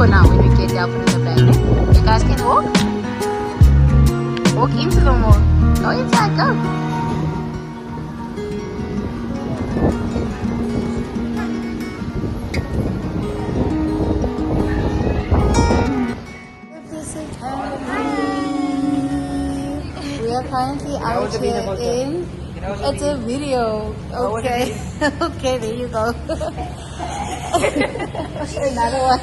for now. When we get there, I'll put in the bag. Eh? You guys can walk? Walk into the mall. Go inside, go. We are currently out here in... It's a video. Okay. Okay, there you go. Another one.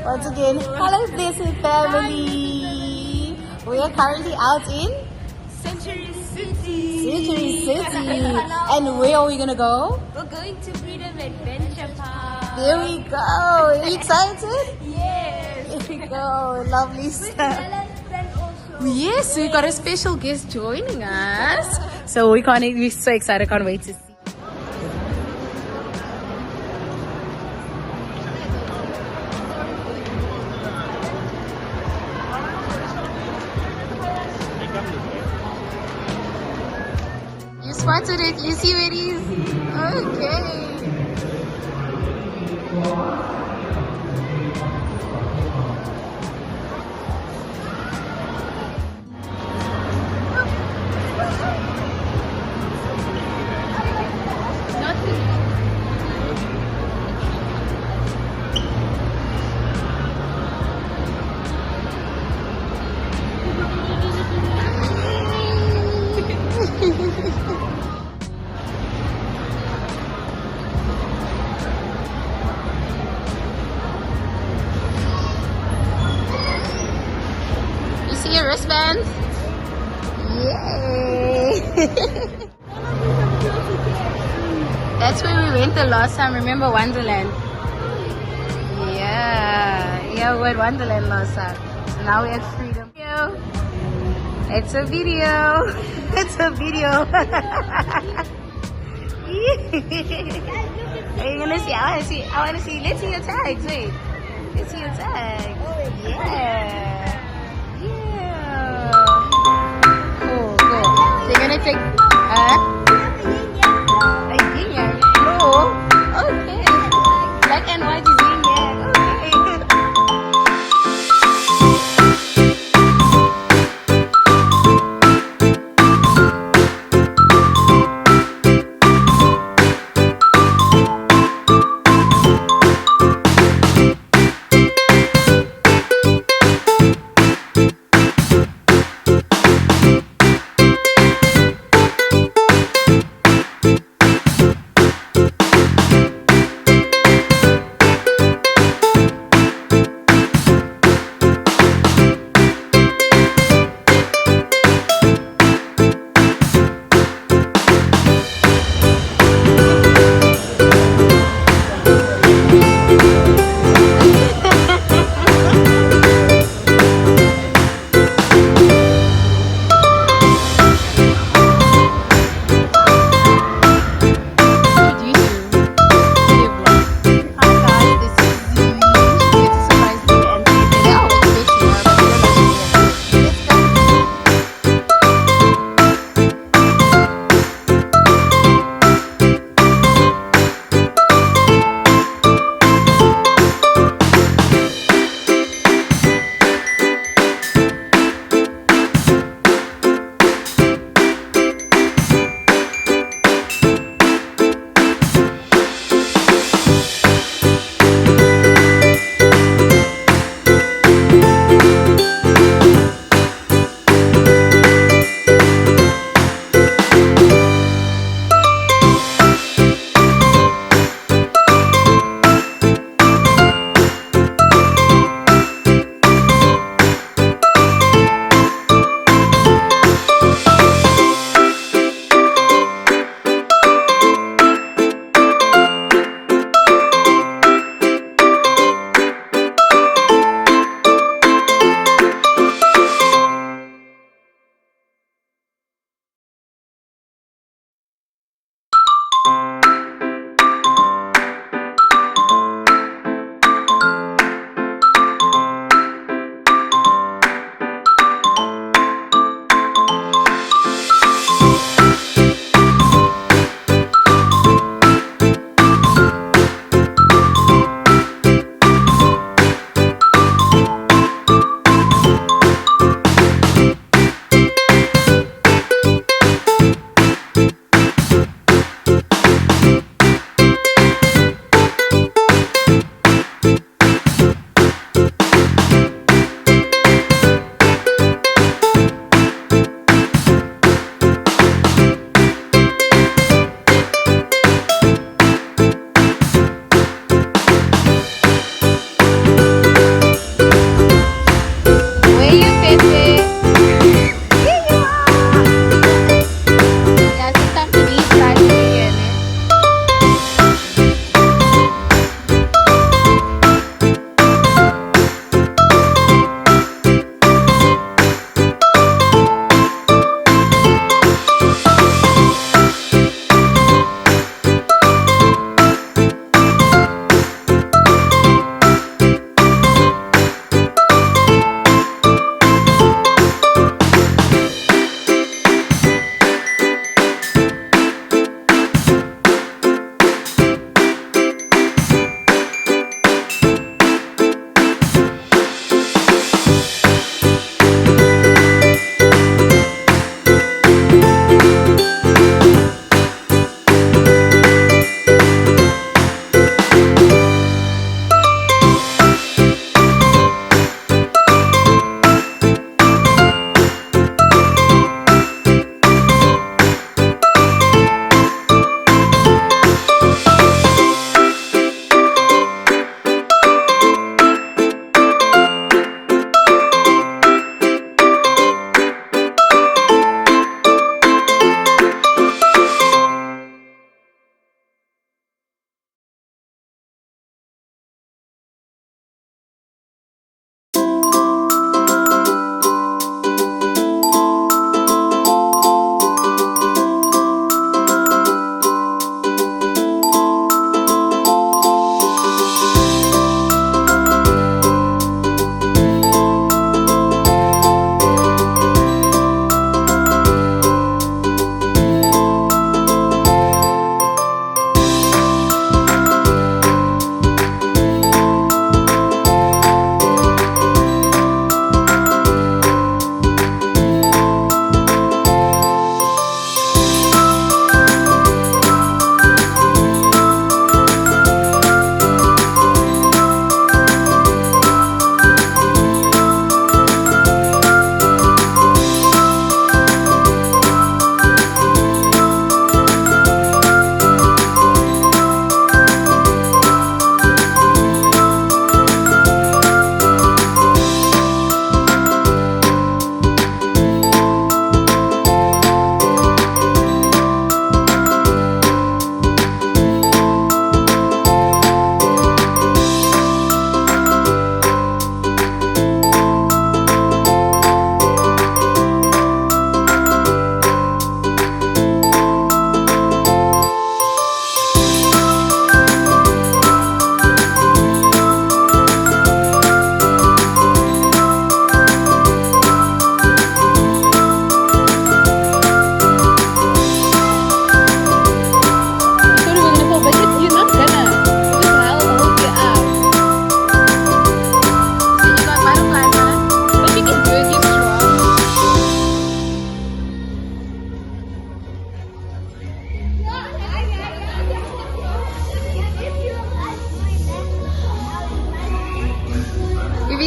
Once again, hello Blessed family. We are currently out in Century City. Century City. And where are we gonna go? We're going to Freedom Adventure Park. There we go. Are you excited? Yes. There we go. Lovely stuff. Bella's friend also. Yes, we got a special guest joining us. So we're so excited, can't wait to see. You spotted it, you see where it is? Okay. You see your wristband? Yay! That's where we went the last time. Remember Wonderland? Yeah, we went Wonderland last time. So now we have Freedom. It's a video. It's a video. Are you gonna see? I wanna see. Let's see your tags. Wait. Let's see your tags. Yeah. Cool. So you're gonna take a yin yang. No. Okay. Black and white is yin yang. Okay.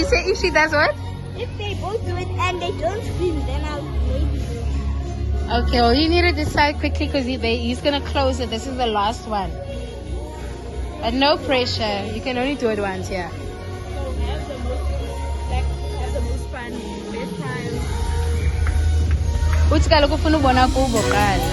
say if she does what? If they both do it and they don't scream, then I'll maybe do it. Okay, well, you need to decide quickly because he's going to close it. This is the last one. But no pressure. You can only do it once, yeah. So have the most fun this time. Uthi kaloku ufuna ubona kubo kuqala.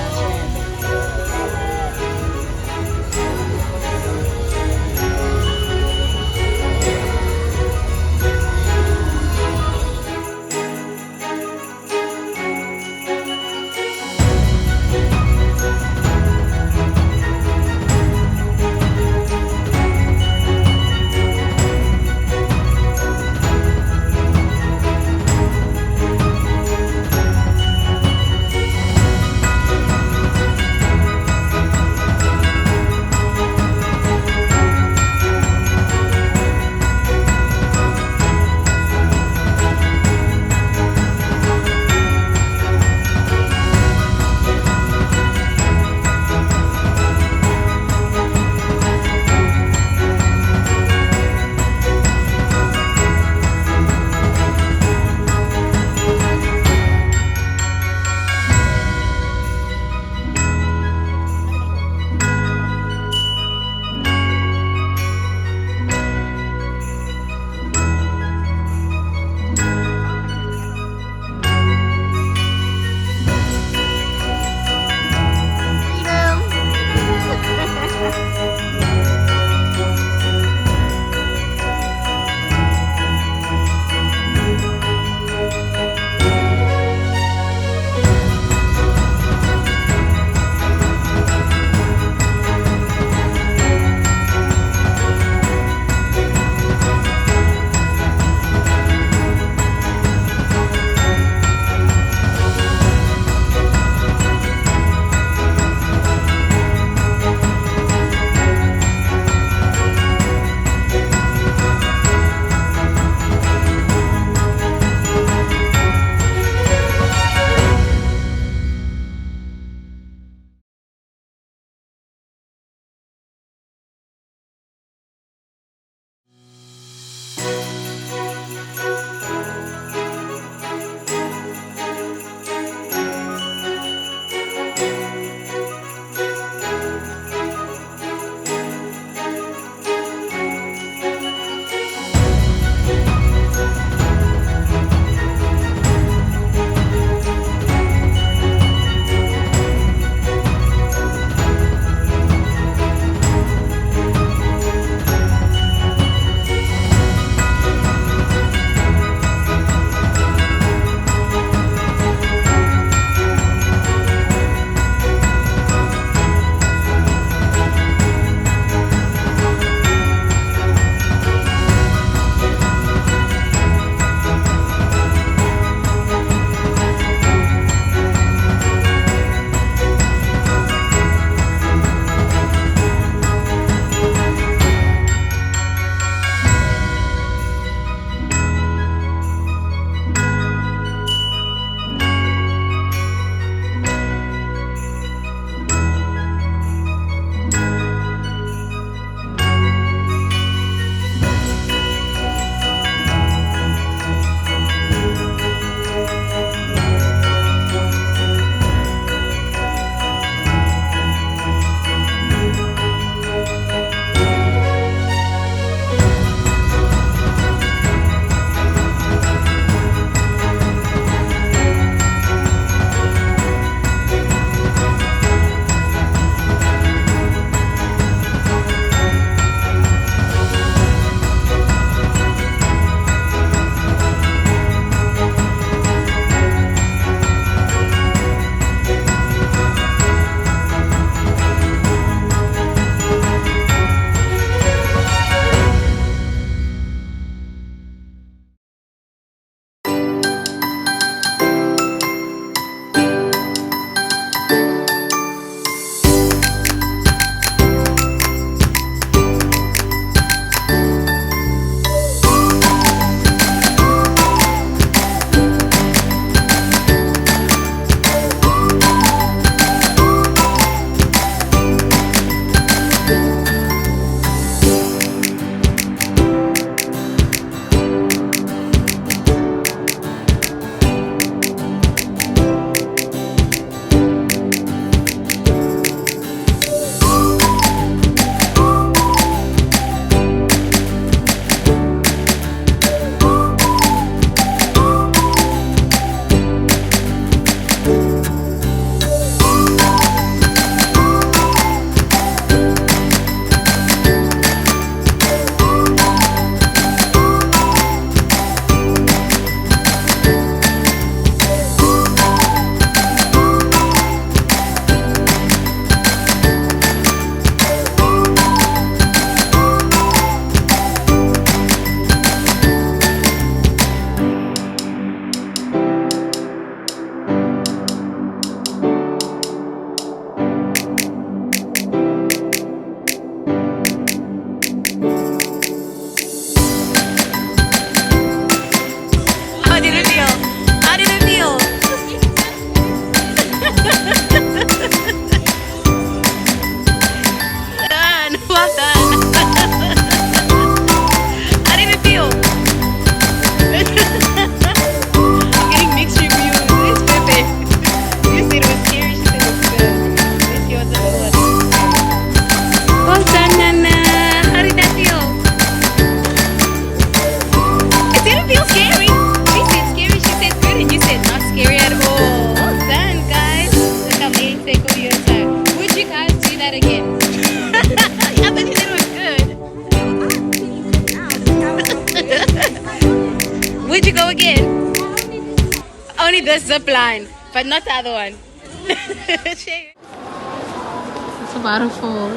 that again. I thought you said it was good. Would you go again? Only the zip line, but not the other one. It's about to fall.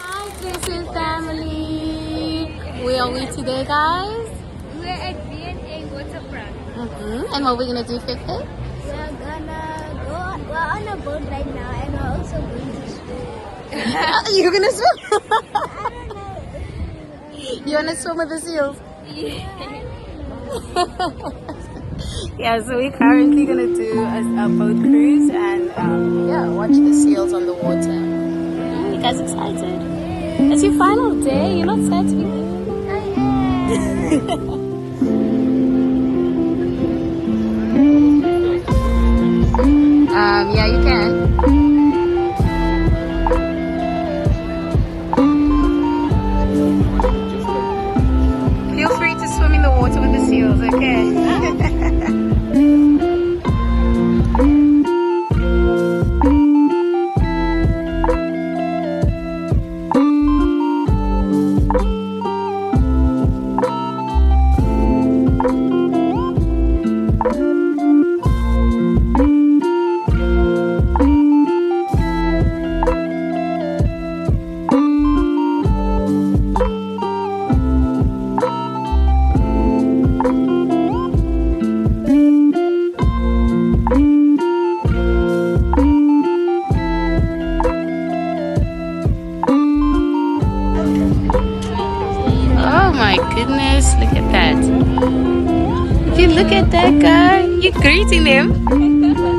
Hi, Kisses family. Where are we today, guys? We're at V&A Waterfront. And what we're gonna do, Fifi? We're on a boat right now, and we're also going to swim. You're gonna swim? I don't know. You wanna swim with the seals? Yeah, so we're currently gonna do a boat cruise and yeah, watch the seals on the water. You guys excited? It's your final day. You're not sad to be here? Yeah, you can. Feel free to swim in the water with the seals, okay? Oh my goodness, look at that. If you look at that guy, you're greeting them.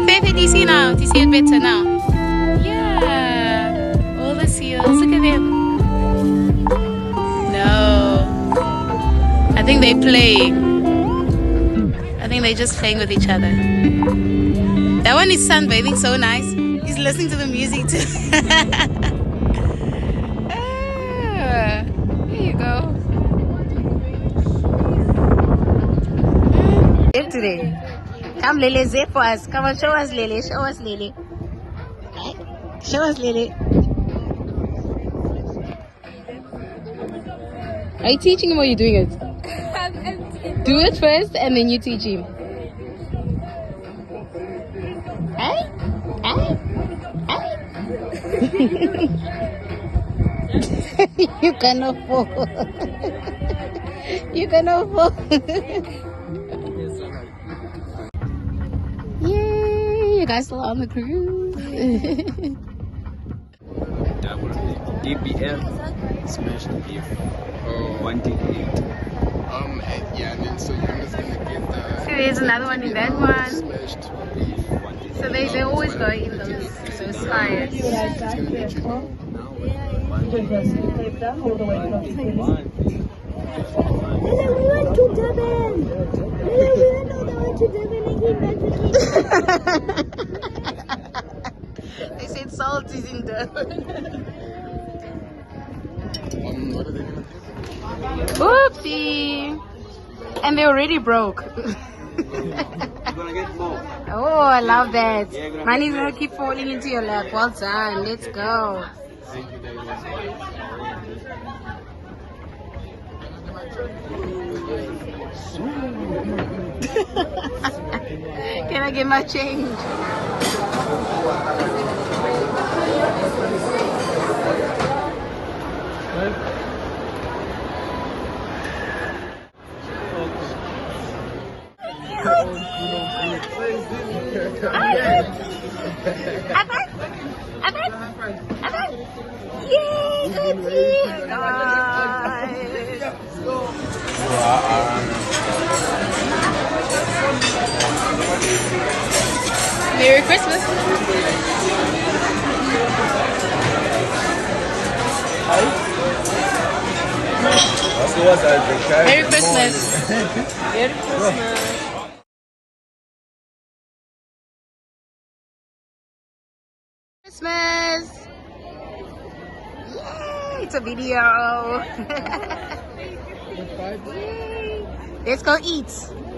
Fefe, do you see now? Do you see it better now? Yeah. All the seals, look at them. No. I think they're playing. I think they're just playing with each other. That one is sunbathing, so nice. He's listening to the music too. Ah, there you go. Today. Come Lily, zip for us. Come on, show us Lily. Show us Lily. Show us Lily. Are you teaching him or are you doing it? Do it first and then you teach him. Hey? Hey? Hey? You cannot fall. You cannot fall. Yay! You guys still on the cruise? EPL smashed beef 128. Yeah, and then so you're just gonna get the So there's another one in that one. smashed beef. So they always go in those fires. It's gonna get you. We went to Durban. We went all the way to Durban and came back to They said salt is in Durban. What are they gonna do? Oopsie! And they already broke. Oh, I love that. Money's gonna keep falling into your lap. Well done. Let's go. Can I get my change? Merry Christmas. Merry Christmas. Merry Christmas. Christmas. Yay! It's a video. Yay. Let's go eat.